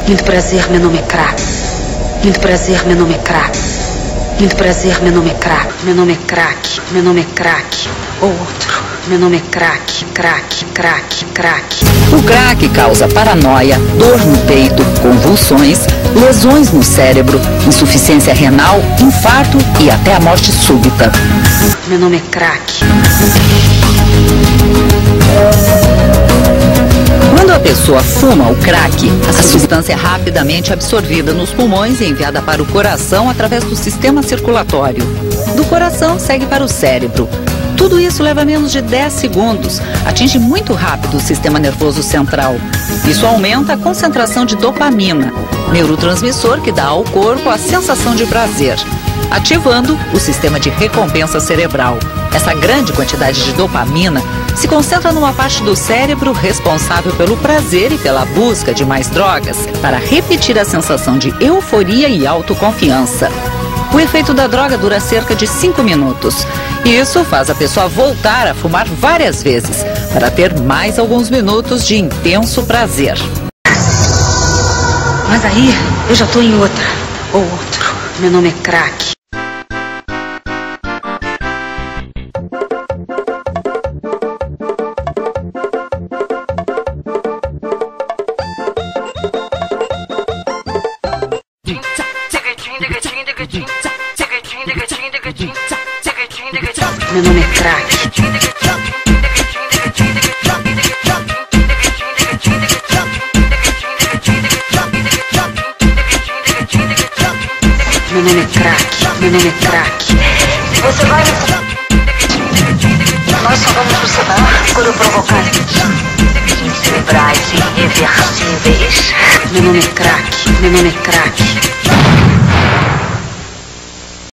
Muito prazer, meu nome é Crack. Muito prazer, meu nome é Crack. Muito prazer, meu nome é Crack. Meu nome é Crack. Meu nome é Crack. Ou outro. Meu nome é Crack. Crack, crack, crack. O crack causa paranoia, dor no peito, convulsões, lesões no cérebro, insuficiência renal, infarto e até a morte súbita. Meu nome é Crack. Quando a pessoa fuma o crack, a substância é rapidamente absorvida nos pulmões e enviada para o coração através do sistema circulatório. Do coração segue para o cérebro. Tudo isso leva menos de 10 segundos, atinge muito rápido o sistema nervoso central. Isso aumenta a concentração de dopamina, neurotransmissor que dá ao corpo a sensação de prazer, ativando o sistema de recompensa cerebral. Essa grande quantidade de dopamina se concentra numa parte do cérebro responsável pelo prazer e pela busca de mais drogas, para repetir a sensação de euforia e autoconfiança. O efeito da droga dura cerca de 5 minutos. E isso faz a pessoa voltar a fumar várias vezes, para ter mais alguns minutos de intenso prazer. Mas aí, eu já tô em outra. Ou outro. Meu nome é Crack. Meu nome é Crack. Meu nome é Crack. Meu nome é Crack. Você vai... Nós só vamos funcionar quando provocar cerebrais irreversíveis. Meu nome é Crack. Meu nome é Crack.